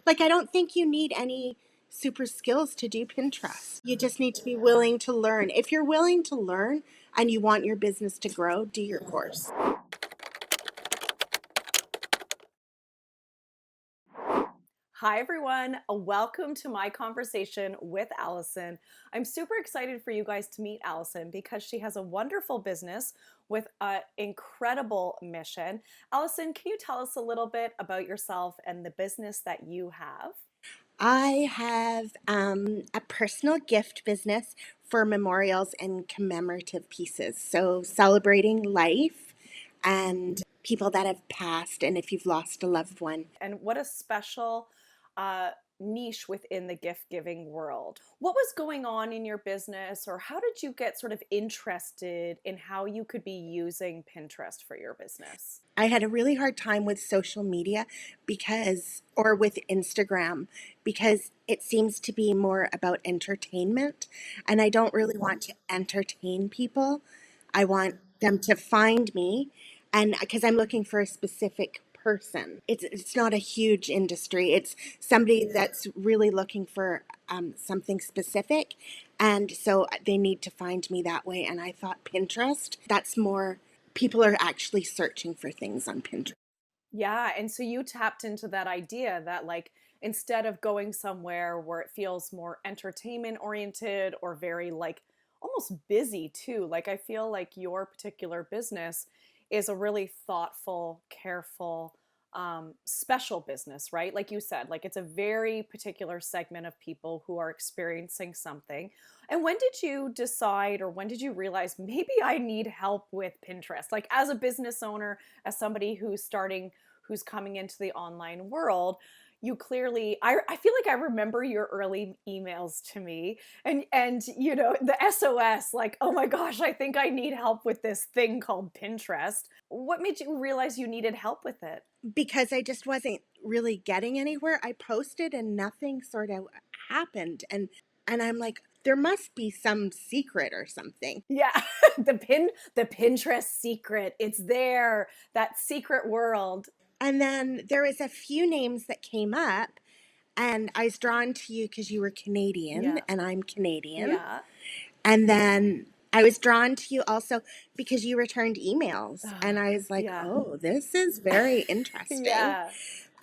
Like, I don't think you need any super skills to do Pinterest. You just need to be willing to learn. If you're willing to learn and you want your business to grow, do your course. Hi, everyone. Welcome to my conversation with Alison. I'm super excited for you guys to meet Alison because she has a wonderful business with an incredible mission. Alison, can you tell us a little bit about yourself and the business that you have? I have a personal gift business for memorials and commemorative pieces. So, celebrating life and people that have passed, and if you've lost a loved one. And what a special uh, niche within the gift giving world. What was going on in your business, or how did you get sort of interested in how you could be using Pinterest for your business? I had a really hard time with social media or with Instagram, because it seems to be more about entertainment. And I don't really want to entertain people. I want them to find me. And because I'm looking for a specific person, it's not a huge industry. It's somebody that's really looking for something specific. And so they need to find me that way. And I thought Pinterest, that's more people are actually searching for things on Pinterest. Yeah, and so you tapped into that idea that like instead of going somewhere where it feels more entertainment oriented or very like almost busy too, like I feel like your particular business is a really thoughtful, careful, special business, right? Like you said, like it's a very particular segment of people who are experiencing something. And when did you decide or when did you realize maybe I need help with Pinterest? Like as a business owner, as somebody who's coming into the online world, you clearly I feel like I remember your early emails to me and you know the SOS like, oh my gosh, I think I need help with this thing called Pinterest. What made you realize you needed help with it? Because I just wasn't really getting anywhere. I posted and nothing sort of happened. And I'm like, there must be some secret or something. Yeah, the Pinterest secret. It's there, that secret world. And then there was a few names that came up, and I was drawn to you because you were Canadian Yeah. and I'm Canadian. Yeah. And then I was drawn to you also because you returned emails. And I was like, Yeah. oh, this is very interesting. Yeah.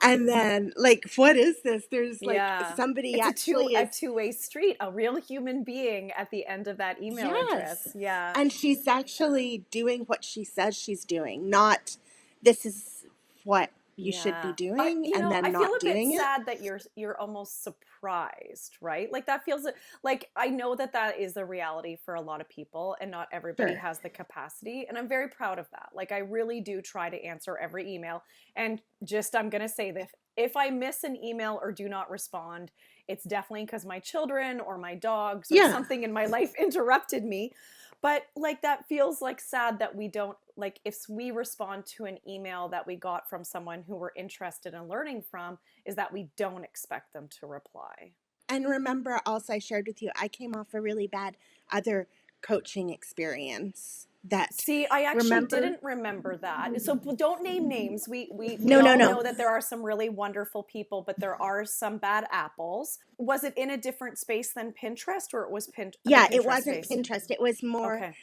And then, like, what is this? There's like Yeah. somebody It's actually a is, two-way street, a real human being at the end of that email yes. address. Yeah. And she's actually doing what she says she's doing, not this is what you should be Yeah. I doing you and know, then I feel not a bit doing it. sad that you're almost surprised, right? Like that feels like I know that that is the reality for a lot of people and not everybody Sure. has the capacity, and I'm very proud of that. Like I really do try to answer every email, and just I'm going to say this, if I miss an email or do not respond, it's definitely because my children or my dogs or Yeah. something in my life interrupted me. But like that feels like sad that we don't like if we respond to an email that we got from someone who we're interested in learning from, is that we don't expect them to reply. And remember, also, I shared with you, I came off a really bad other coaching experience that, See, I actually remember? didn't remember that. So don't name names. We No, no, all no. know that there are some really wonderful people, but there are some bad apples. Was it in a different space than Pinterest, or it was the Yeah, it Pinterest wasn't space? Pinterest. It was more Okay.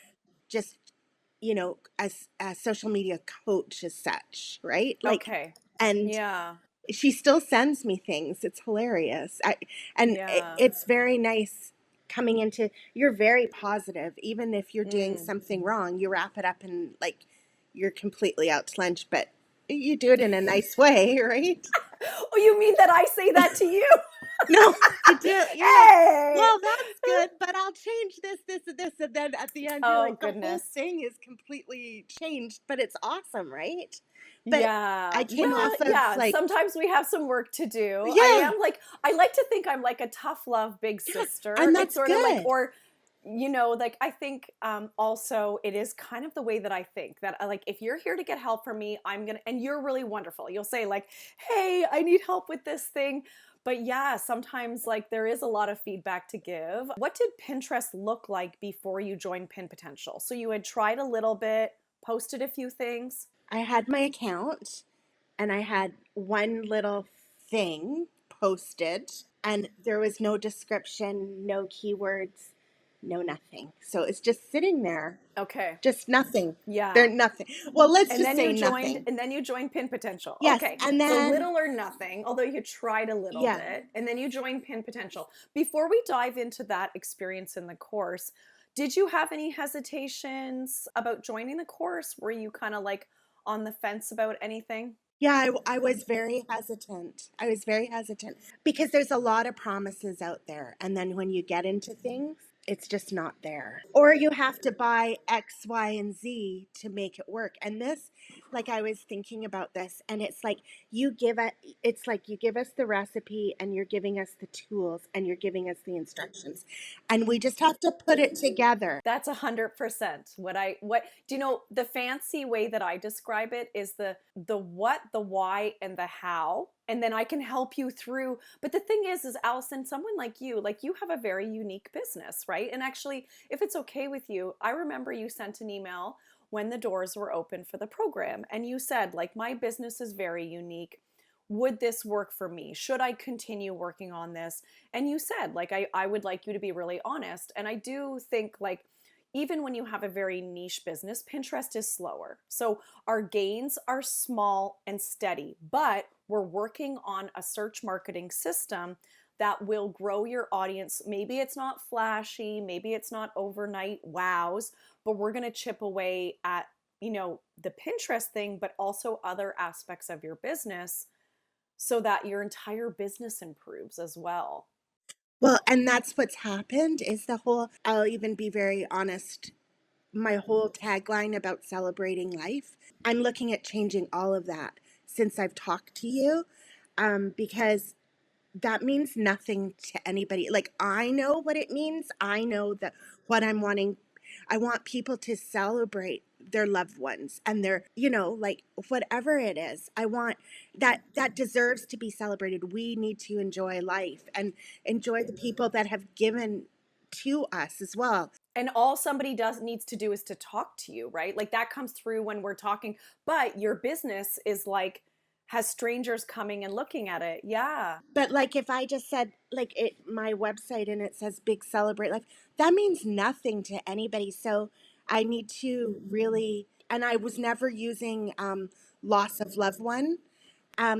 just, as a social media coach as such, right? Like, Okay. and Yeah. she still sends me things. It's hilarious. Yeah. It's very nice coming into, you're very positive. Even if you're doing Mm. something wrong, you wrap it up and like you're completely out to lunch, but you do it in a nice way, right? Oh, you mean that I say that to you? No, you do. You're like, Hey! well, that's good, but I'll change this, and this. And then at the end, you're Oh, like, the whole goodness. thing is completely changed, but it's awesome, right? But I Yeah. came Well, off of yeah, like, sometimes we have some work to do. I yeah, am like, I like to think I'm like a tough love big yeah, sister. and It's that's sort of like, good. or, you know, like I think also it is kind of the way that I think that like if you're here to get help from me, I'm gonna, and you're really wonderful. You'll say like, hey, I need help with this thing. But yeah, sometimes like there is a lot of feedback to give. What did Pinterest look like before you joined Pin Potential? So you had tried a little bit, posted a few things. I had my account and I had one little thing posted, and there was no description, no keywords, no nothing. So it's just sitting there, Okay. just nothing. There Yeah. nothing. Well, let's just say nothing. And then you joined Pin Potential. Yes, Okay. and So then little or nothing, although you tried a little yeah. bit, and then you joined Pin Potential. Before we dive into that experience in the course, did you have any hesitations about joining the course? Were you kind of like on the fence about anything? Yeah, I was very hesitant. I was very hesitant because there's a lot of promises out there. And then when you get into things, it's just not there. Or you have to buy X, Y, and Z to make it work. And this, like I was thinking about this, and it's like it's like you give us the recipe and you're giving us the tools and you're giving us the instructions. And we just have to put it together. That's 100%. What do you know, the fancy way that I describe it is the what, the why, and the how. And then I can help you through. But the thing is Allison, someone like you have a very unique business, right? And actually, if it's okay with you, I remember you sent an email when the doors were open for the program. And you said, like, my business is very unique. Would this work for me? Should I continue working on this? And you said, like, I would like you to be really honest. And I do think, like, even when you have a very niche business, Pinterest is slower. So our gains are small and steady, but we're working on a search marketing system that will grow your audience. Maybe it's not flashy, maybe it's not overnight wows, but we're going to chip away at, the Pinterest thing, but also other aspects of your business so that your entire business improves as well. Well, and that's what's happened is I'll even be very honest, my whole tagline about celebrating life. I'm looking at changing all of that since I've talked to you, because that means nothing to anybody. Like, I know what it means. I know that what I'm wanting, I want people to celebrate their loved ones and their, like whatever it is. I want that deserves to be celebrated. We need to enjoy life and enjoy the people that have given to us as well. And all somebody does needs to do is to talk to you, right? Like that comes through when we're talking, but your business is like has strangers coming and looking at it. Yeah. But like if I just said like my website and it says big celebrate life, that means nothing to anybody. So I need to really, and I was never using loss of loved one,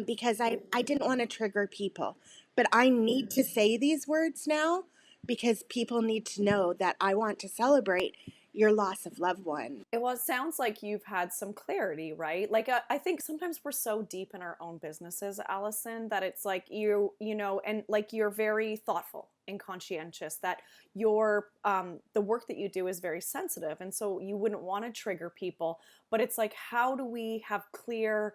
because I didn't want to trigger people. But I need to say these words now because people need to know that I want to celebrate your loss of loved one. Well, it sounds like you've had some clarity, right? Like I think sometimes we're so deep in our own businesses, Allison, that it's like and like you're very thoughtful and conscientious. That your the work that you do is very sensitive, and so you wouldn't want to trigger people. But it's like, how do we have clear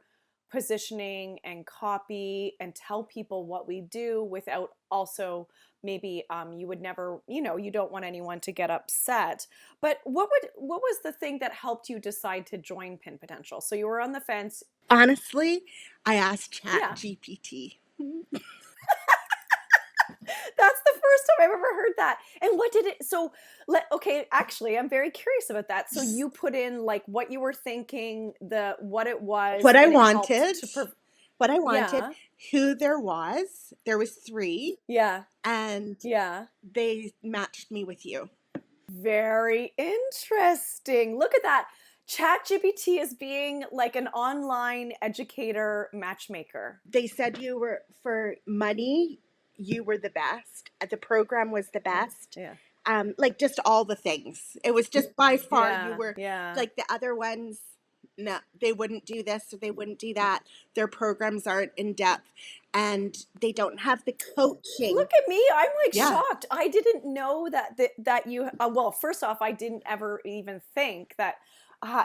positioning and copy and tell people what we do without also maybe you would never, you don't want anyone to get upset. But what was the thing that helped you decide to join Pin Potential? So you were on the fence. Honestly, I asked Chat Yeah. GPT. That's the first time I've ever heard that. And what did it so okay, actually, I'm very curious about that. So you put in like what you were thinking, the what it was, What I and it helped wanted, to what I wanted, yeah. who there was three, Yeah. and Yeah. they matched me with you. Very interesting. Look at that. ChatGPT is being like an online educator matchmaker. They said you were for money, you were the best. The program was the best. Yeah. Like just all the things. It was just by far you Yeah. were Yeah. like the other ones. No, they wouldn't do this or they wouldn't do that. Their programs aren't in depth, and they don't have the coaching. Look at me. I'm like Yeah, shocked. I didn't know that you well, first off, I didn't ever even think that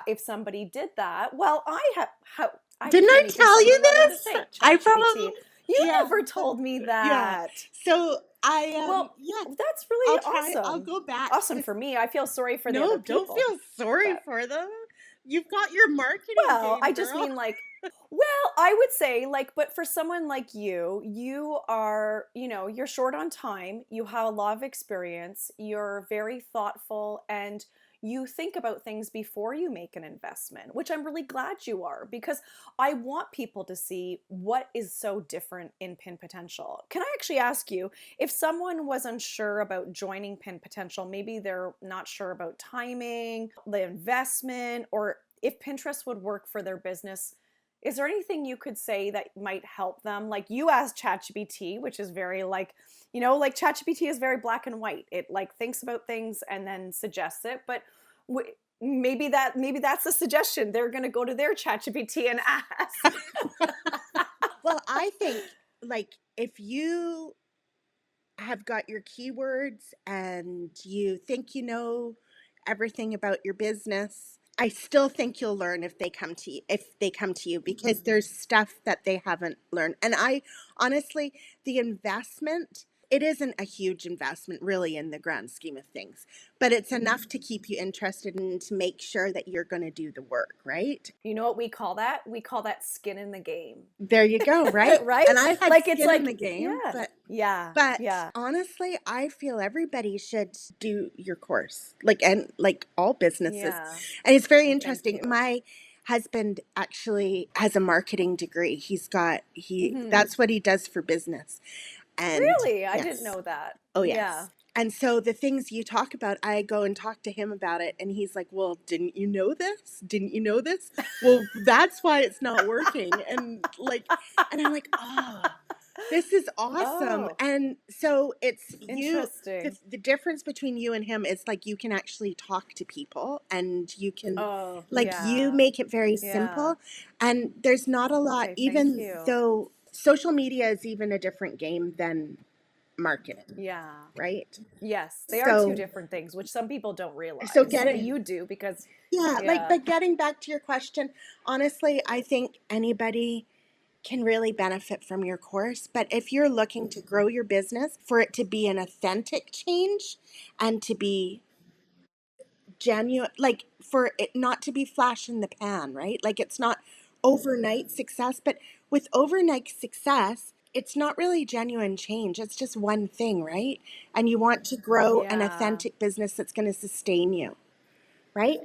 if somebody did that, well, I didn't I can't even tell say you the letter to this? say I ChatGPT. probably You yeah never told me yeah. that. So I Well, yeah. that's I'll really try. I'll awesome. go back Awesome to. for me. I feel sorry for the other No, don't people. feel sorry But for them. You've got your marketing well, game, I just girl. mean like, well, I would say like, but for someone like you are, you're short on time. You have a lot of experience. You're very thoughtful and you think about things before you make an investment, which I'm really glad you are, because I want people to see what is so different in Pin Potential. Can I actually ask you, if someone was unsure about joining Pin Potential, maybe they're not sure about timing, the investment, or if Pinterest would work for their business, is there anything you could say that might help them? Like you asked ChatGPT, which is very like, like ChatGPT is very black and white. It like thinks about things and then suggests it. But maybe that's a suggestion. They're going to go to their ChatGPT and ask. Well, I think like if you have got your keywords and you think you know everything about your business, I still think you'll learn if they come to you because there's stuff that they haven't learned. And I honestly, the investment, it isn't a huge investment really in the grand scheme of things, but it's enough to keep you interested and to make sure that you're going to do the work, right? You know what we call that? We call that skin in the game. There you go, right? Right? And I've had Like it's skin in the like, game, yeah, yeah, but yeah, honestly, I feel everybody should do your course, like and like all businesses. yeah. And it's very Well, thank interesting. you. My husband actually has a marketing degree. He Hmm. that's what he does for business. And Really? I didn't yes. know that. Oh Yeah. yes. And so the things you talk about, I go and talk to him about it and he's like, "Well, didn't you know this? Didn't you know this? Well, that's why it's not working." And I'm like, "Oh, this is awesome." Oh, And so it's interesting. the difference between you and him is like you can actually talk to people and you can, Oh, like, you yeah. make it very Yeah. simple. And there's not a lot, Okay, thank even you. though social media is even a different game than marketing, Yeah. right? Yes, they are two So, different things, which some people don't so realize. getting, You do because, yeah, yeah. but getting back to your question, honestly, I think anybody can really benefit from your course. But if you're looking to grow your business, for it to be an authentic change and to be genuine, like for it not to be flash in the pan, right? Like it's not overnight success, but with overnight success, it's not really genuine change. It's just one thing, right? And you want to grow an Yeah. authentic business that's going to sustain you, right?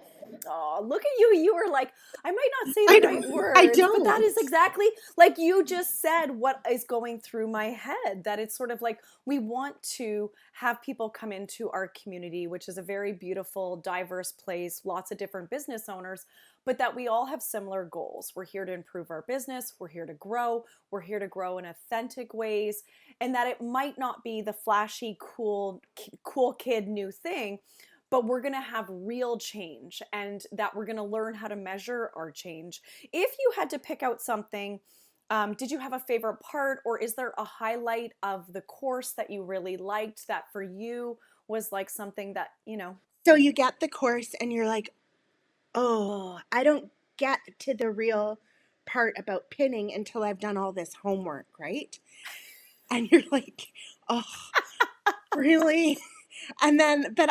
Oh, look at you. You were like, I might not say the I right don't. I words, but that is don't. exactly like you just said what is going through my head. That it's sort of like we want to have people come into our community, which is a very beautiful, diverse place, lots of different business owners, but that we all have similar goals. We're here to improve our business, we're here to grow, we're here to grow in authentic ways, and that it might not be the flashy, cool kid new thing, but we're going to have real change and that we're going to learn how to measure our change. If you had to pick out something, did you have a favorite part, or is there a highlight of the course that you really liked that for you was like something that, So you get the course and you're like, oh, I don't get to the real part about pinning until I've done all this homework, right? And you're like, oh, really? And then, but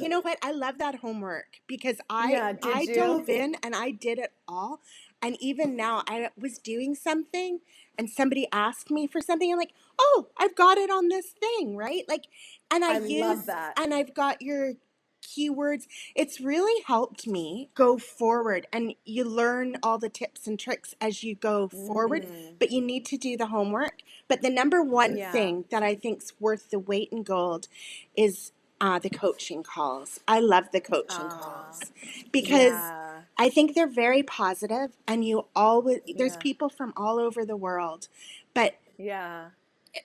you know what? I love that homework because yeah, did I you? dove in and I did it all. And even now, I was doing something and somebody asked me for something. I'm like, oh, I've got it on this thing, right? Like, and I love that. and I've got your keywords. It's really helped me go forward. And you learn all the tips and tricks as you go forward, Mm, but you need to do the homework. But the number one yeah. thing that I think's worth the weight in gold is the coaching calls. I love the coaching Ah, calls because yeah. I think they're very positive, and you always there's Yeah. people from all over the world, but Yeah.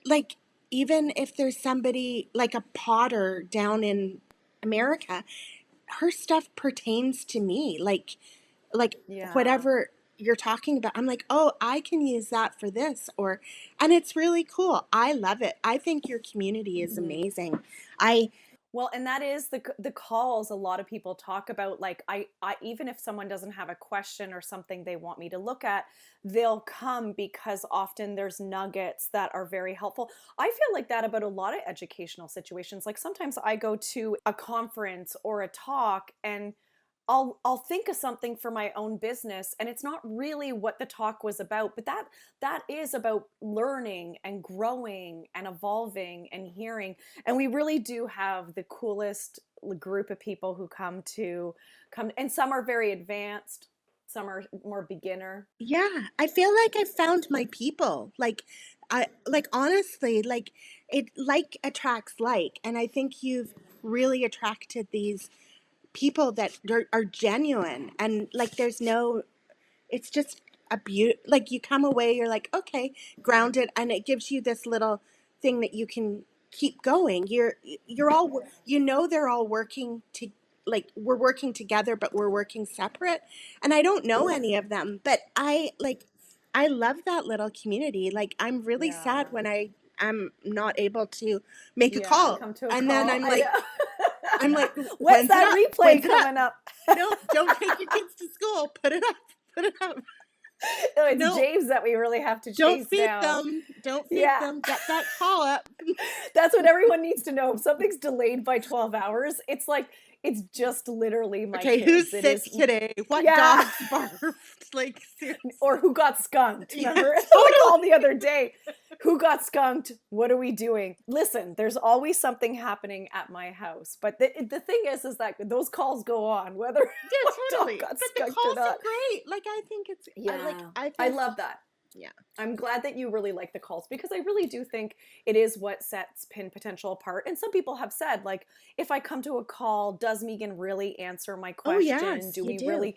like even if there's somebody like a potter down in America, her stuff pertains to me. Like Yeah. whatever you're talking about, I'm like, oh, I can use that for this, or and it's really cool. I love it. I think your community is Mhm. amazing. I Well, and that is the calls a lot of people talk about. Like I even if someone doesn't have a question or something they want me to look at, they'll come because often there's nuggets that are very helpful. I feel like that about a lot of educational situations. Like sometimes I go to a conference or a talk and I'll think of something for my own business and it's not really what the talk was about, but that is about learning and growing and evolving and hearing. And we really do have the coolest group of people who come, and some are very advanced, some are more beginner. Yeah, I feel like I found my people. Like I like honestly, like it like attracts like, and I think you've really attracted these people that are genuine and like there's no it's just a like you come away you're like okay grounded and it gives you this little thing that you can keep going you're all you know they're all working to like we're working together but we're working separate and I don't know any of them but I like I love that little community like I'm really sad Yeah. when I'm not able to make a Yeah, call come to a and then call. I I'm know. like When's when's it that up replay when's it up coming up? no, don't take your kids to school. Put it up. Put it up. No, it's No, James that we really have to don't chase feed down. them. Don't feed Yeah. them. Get that call up. That's what everyone needs to know. If something's delayed by 12 hours, it's like, it's just literally my Okay, who's kids. It sick is, today? What yeah. dogs barfed? Like, Or seriously. who got skunked. Yeah, Remember? I totally. called the other day. Who got skunked? What are we doing? Listen, there's always something happening at my house. But the thing is that those calls go on, whether Yeah, my dog totally. got But the skunked or calls not. are great. Like, I think it's, I like, Yeah. I I feel, love that. yeah, I'm glad that you really like the calls because I really do think it is what sets Pin Potential apart. And some people have said, like, if I come to a call, does Megan really answer my oh, question? yes, you do.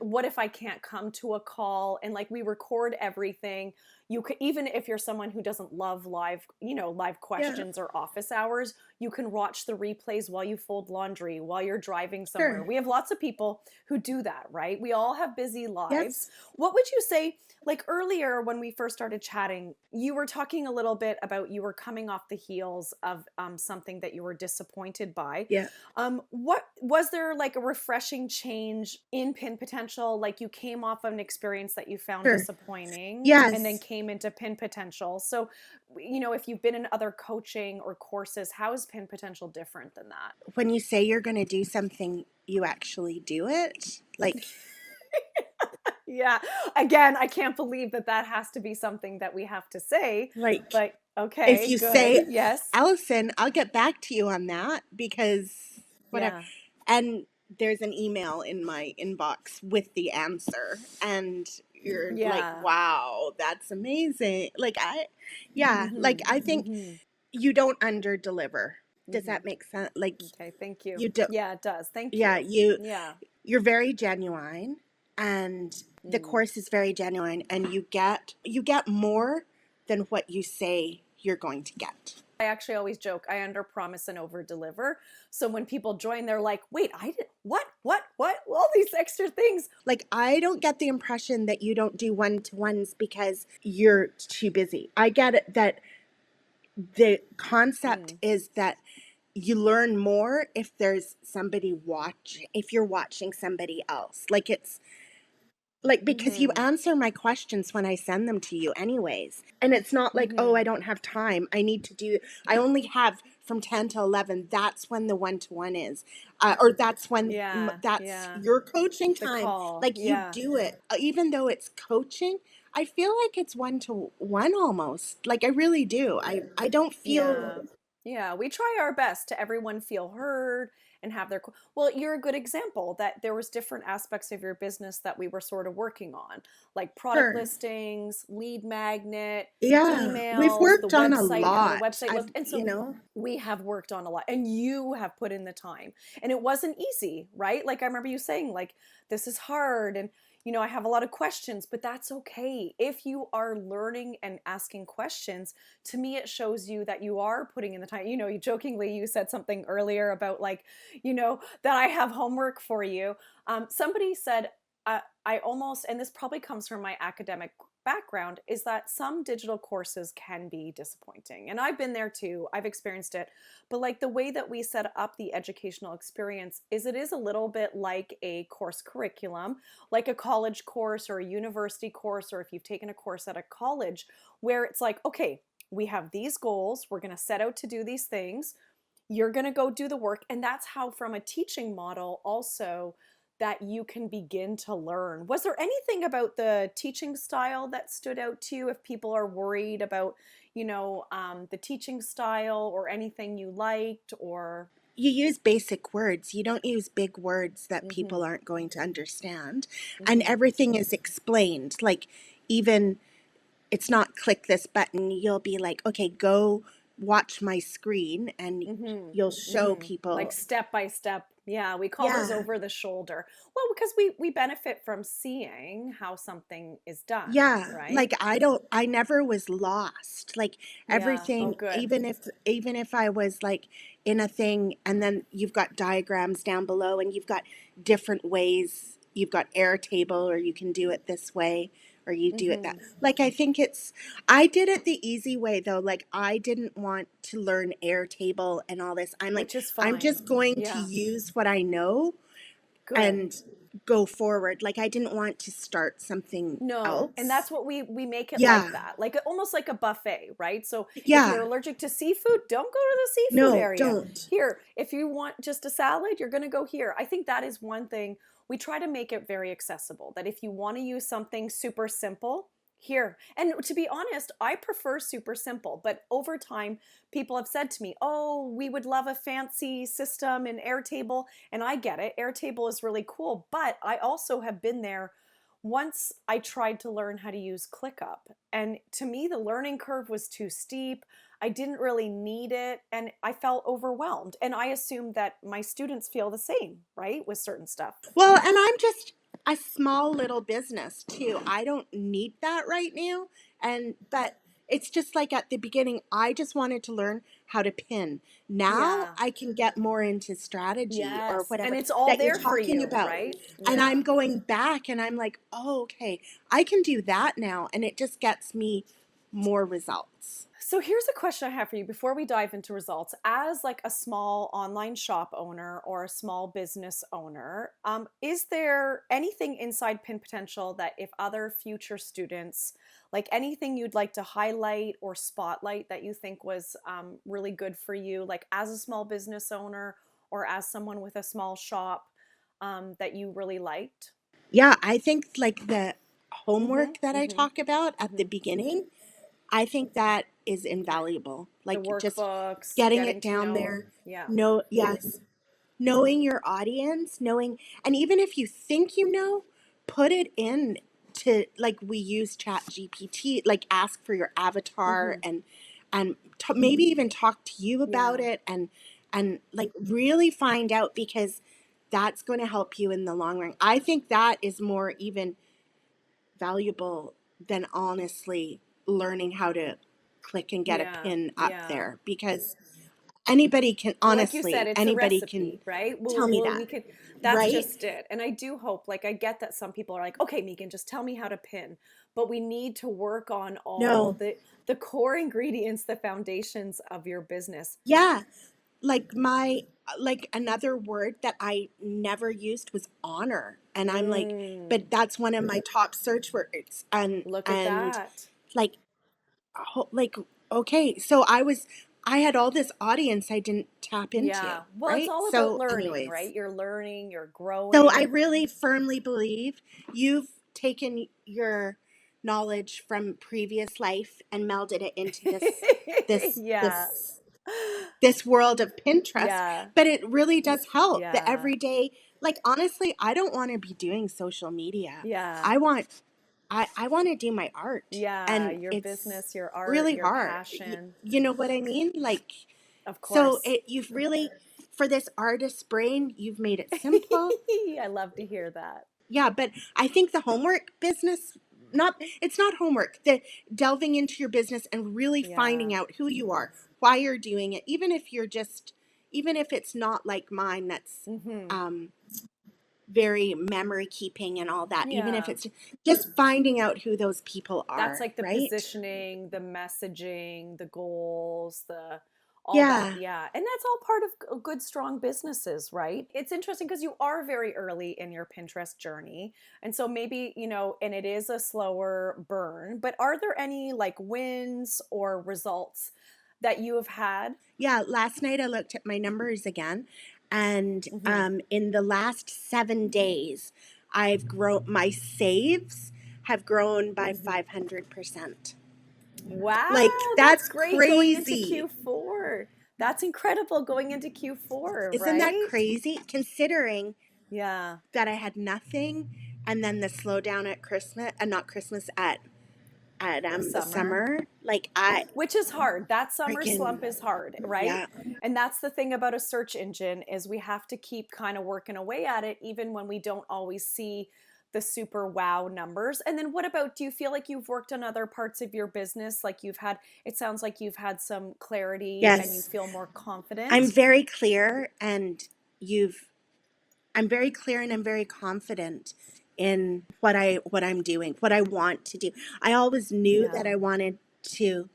What if I can't come to a call? And like, we record everything. You could, even if you're someone who doesn't love live Yeah, questions or office hours, you can watch the replays while you fold laundry, while you're driving somewhere. sure. We have lots of people who do that, right? We all have busy lives. Yes, What would you say? Like earlier when we first started chatting, you were talking a little bit about you were coming off the heels of something that you were disappointed by. yeah, What was there like a refreshing change in Pin Potential? Like you came off of an experience that you found sure. disappointing and then Yes. came into Pin Potential. So, if you've been in other coaching or courses, how is Pin Potential different than that? When you say you're going to do something, you actually do it. Like, Yeah. Again, I can't believe that that has to be something that we have to say, like, but if okay, you good. say, Yes. Allison, I'll get back to you on that because whatever. Yeah. And there's an email in my inbox with the answer. And you're like, Yeah. wow, that's amazing. Yeah, like Mhm. I think Mhm. you don't under deliver. Does Mhm. that make sense? Like, Okay, thank you. you do, Yeah, it does. Thank yeah, you. Yeah. you're very genuine and the Mm. course is very genuine and you get more than what you say you're going to get. I actually always joke, I under promise and over deliver. So when people join, they're like, wait, I did what? All these extra things. Like I don't get the impression that you don't do one-to-ones because you're too busy. I get it that the concept Mm. is that you learn more if there's somebody if you're watching somebody else. Like it's like because you Mhm. answer my questions when I send them to you anyways. And it's not like, oh, I Mhm. don't have time. I only have from 10 to 11. That's when the one-to-one is. Or that's when Yeah. that's Yeah. your coaching The time. call. Like you Yeah. do it. Even though it's coaching, I feel like it's one-to-one almost. Like I really do. I don't feel Yeah. Yeah, we try our best to everyone feel heard and have their well, you're a good example that there was different aspects of your business that we were sort of working on, like product sure. listings, lead magnet, Yeah, we've emails, the worked on a website, how the lot. website looked. And so You know, we have worked on a lot and you have put in the time. And it wasn't easy, right? Like I remember you saying like this is hard and I have a lot of questions, but that's okay. If you are learning and asking questions, to me, it shows you that you are putting in the time. You jokingly, you said something earlier about like, that I have homework for you. Somebody said, I almost, and this probably comes from my academic background, is that some digital courses can be disappointing. And I've been there too. I've experienced it. But like the way that we set up the educational experience is it is a little bit like a course curriculum, like a college course or a university course, or if you've taken a course at a college, where it's like, okay, we have these goals. We're going to set out to do these things. You're going to go do the work. And that's how, from a teaching model, also, that you can begin to learn. Was there anything about the teaching style that stood out to you if people are worried about, the teaching style or anything you liked or? you use basic words. You don't use big words that Mm-hmm. people aren't going to understand. And Mm-hmm. everything is explained. Like, even it's not click this button. You'll be like, okay, go watch my screen, and you'll Mm-hmm. show Mm-hmm. Like people. step by step. Yeah, we call those Yeah. over the shoulder. Well, because we benefit from seeing how something is done, Yeah, right? like I never was lost. Like, Yeah. Oh, everything, good. even if I was like in a thing, and then you've got diagrams down below, and you've got different ways. You've got Airtable, or you can do it this way, or you do it that. Mm-hmm. Like, I did it the easy way though. Like, I didn't want to learn Airtable and all this. I'm like, Which is I'm fine. just going to Yeah. use what I know Good. and go forward. Like, I didn't want to start something No, and else. that's what we make it like Yeah. that. Like almost like a buffet, right? So if Yeah. you're allergic to seafood, don't go to the seafood No, area. don't. Here, if you want just a salad, you're going to go here. I think that is one thing we try to make it very accessible. That if you want to use something super simple, here. And to be honest, I prefer super simple, but over time people have said to me, "Oh, we would love a fancy system in Airtable." And I get it. Airtable is really cool, but I also have been there once. I tried to learn how to use ClickUp, and to me, the learning curve was too steep. I didn't really need it, and I felt overwhelmed. And I assume that my students feel the same, right, with certain stuff. Well, and I'm just a small little business too. I don't need that right now. But it's just like at the beginning, I just wanted to learn how to pin. Now Yeah. I can get more into strategy or Yes. And whatever it's all that you're there for talking you, about. right? And Yeah. I'm going back and I'm like, oh, okay, I can do that now. And it just gets me more results. So here's a question I have for you before we dive into results. As like a small online shop owner or a small business owner, is there anything inside Pin Potential that if other future students, like anything you'd like to highlight or spotlight that you think was really good for you, like as a small business owner or as someone with a small shop that you really liked? Yeah, I think like the Mm-hmm. homework that I Mm-hmm. talk about at the Mm-hmm. beginning, I think that is invaluable. The Like, just workbooks, getting it getting to down know. there. Yeah. No, yes. Knowing your audience, and even if you think you know, put it in to, like, we use Chat GPT, like, ask for your avatar, Mm-hmm. and maybe even talk to you about Yeah. it, and like really find out, because that's going to help you in the long run. I think that is more even valuable than honestly learning how to click and get a Yeah, pin up yeah. there, because anybody can, Well, like you said, honestly, it's a anybody can recipe, right? tell me We that, could, that's right? just it. And I do hope, like, I get that some people are like, okay, Megan, just tell me how to pin. But we need to work on all No. the core ingredients, the foundations of your business. Yeah. Like, another word that I never used was honor. And I'm like, Mm, but that's one of my top search words. look at And that. like, like, okay, so I had all this audience I didn't tap into, Yeah. Well, it's right? all about So learning, right? anyways, You're learning, you're so I growing. really firmly believe you've taken your knowledge from previous life and melded it into this Yeah. this this world of Pinterest, Yeah. but it really does help the Yeah. everyday. Like, honestly, I don't want to be doing social media. Yeah. I want I want to do my art, Yeah. and Your it's business, your art, really your hard. passion. You know what I mean? Like, Of so course. you've really, for this artist brain, you've made it simple. I love to hear that. Yeah, but I think the homework business, not it's not homework. The delving into your business and really Yeah. finding out who you are, why you're doing it, even if it's not like mine, that's Hmm. um very memory keeping and all that, even if Yeah. it's just finding out who those people That's are, like the right? positioning, the messaging, the goals, the all that. Yeah. Yeah. And that's all part of good, strong businesses, right? It's interesting because you are very early in your Pinterest journey. And so maybe, and it is a slower burn, but are there any like wins or results that you have had? Yeah, last night I looked at my numbers again, and Hmm. in the last 7 days, I've grown my saves have grown by Hmm. 500%. Like, Wow, that's that's great going into crazy. Q4. That's incredible going into Q4, Isn't that right? crazy? Considering Yeah. that I had nothing, and then the slowdown at Christmas, and not Christmas, at the Summer. summer. Like I Which is hard. That summer freaking slump is hard, right? yeah. And that's the thing about a search engine is we have to keep kind of working away at it even when we don't always see the super wow numbers. And then what about, do you feel like you've worked on other parts of your business? Like you've had, it sounds like you've had some clarity and you Yes, feel more I'm confident. very clear, and you've. I'm very clear, and I'm very confident in what I'm doing, what I want to do. I always knew that Yeah. I wanted to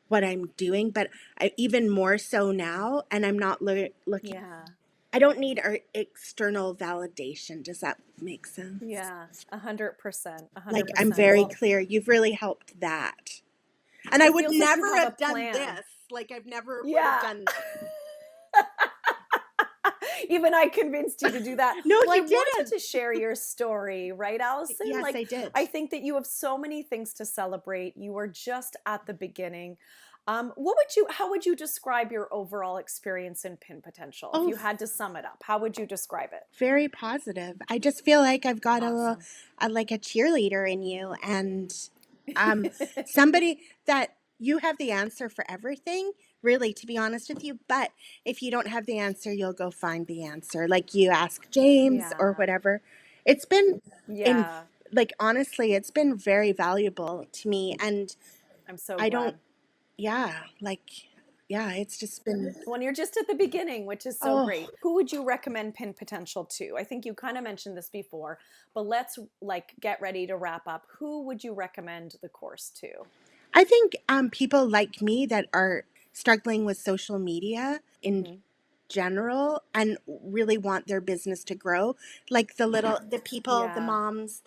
what I'm doing, but I even more so now, and I'm not looking. Yeah. I don't need our external validation. Does that make sense? Yeah. 100%. A Like hundred I'm percent. very Well, clear. You've really helped that. And I it would feels like you never have a have done plan. this. Like I've never would have Yeah. done. Even I convinced you to do that. No, Well, I you wanted didn't. to share your story, right, Allison? Yes, Like, I did. I think that you have so many things to celebrate. You are just at the beginning. How would you describe your overall experience in Pin Potential? If Oh, you had to sum it up, how would you describe it? very positive. I just feel like I've got a little, Awesome. like a cheerleader in you, and um, somebody that you have the answer for everything, really, to be honest with you. But if you don't have the answer, you'll go find the answer. Like you ask James or Yeah. whatever. It's been in, Yeah. like, honestly, it's been very valuable to me. And I'm so I don't, glad. yeah, like, yeah, it's just been, When you're just at the beginning, which is so oh, great. Who would you recommend Pin Potential to? I think you kind of mentioned this before, but let's like get ready to wrap up. Who would you recommend the course to? I think people like me that are struggling with social media in Hmm. general and really want their business to grow, like the people, the Yeah. moms,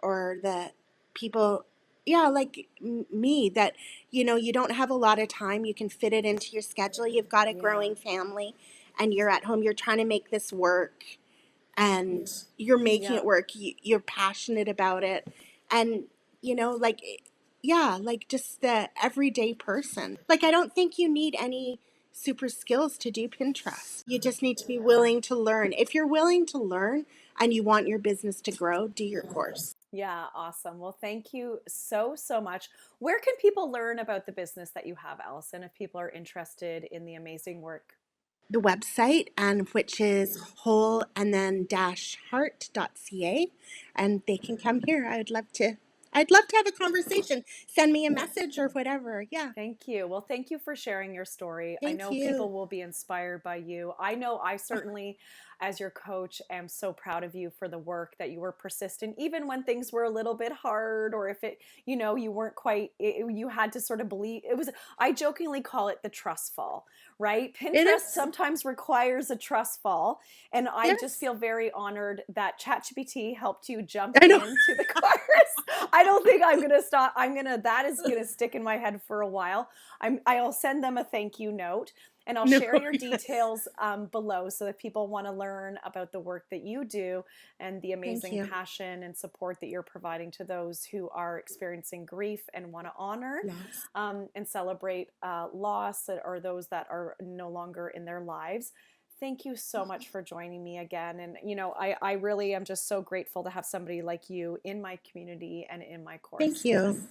or the people, yeah, like me, that you don't have a lot of time, you can fit it into your schedule, you've got a Yeah. growing family, and you're at home, you're trying to make this work, and you're making Yeah. it work. You're passionate about it, and like, yeah, like just the everyday person. Like I don't think you need any super skills to do Pinterest. You just need to be willing to learn. If you're willing to learn and you want your business to grow, do your course. Yeah. Awesome. Well, thank you so, so much. Where can people learn about the business that you have, Allison, if people are interested in the amazing work? The website, and which is whole and then dash heart.ca, and they can come here. I'd love to have a conversation. Send me a message or whatever. Yeah. Thank you. Well, thank you for sharing your story. I Thank know you. people will be inspired by you. I know I certainly, as your coach, am so proud of you for the work that you were persistent, even when things were a little bit hard, or if it, you weren't quite, you had to sort of believe it was, I jokingly call it the trust fall, right? It Pinterest is. sometimes requires a trust fall. And I just Yes. feel very honored that ChatGPT helped you jump I know. into the course. I don't think I'm gonna stop. That is gonna stick in my head for a while. I'll send them a thank you note, and I'll No, share your yes. details below so that people want to learn about the work that you do and the Thank amazing you. passion and support that you're providing to those who are experiencing grief and want to honor Yes. and celebrate loss, or those that are no longer in their lives. Thank you so much for joining me again. And, I really am just so grateful to have somebody like you in my community and in my Thank course. you.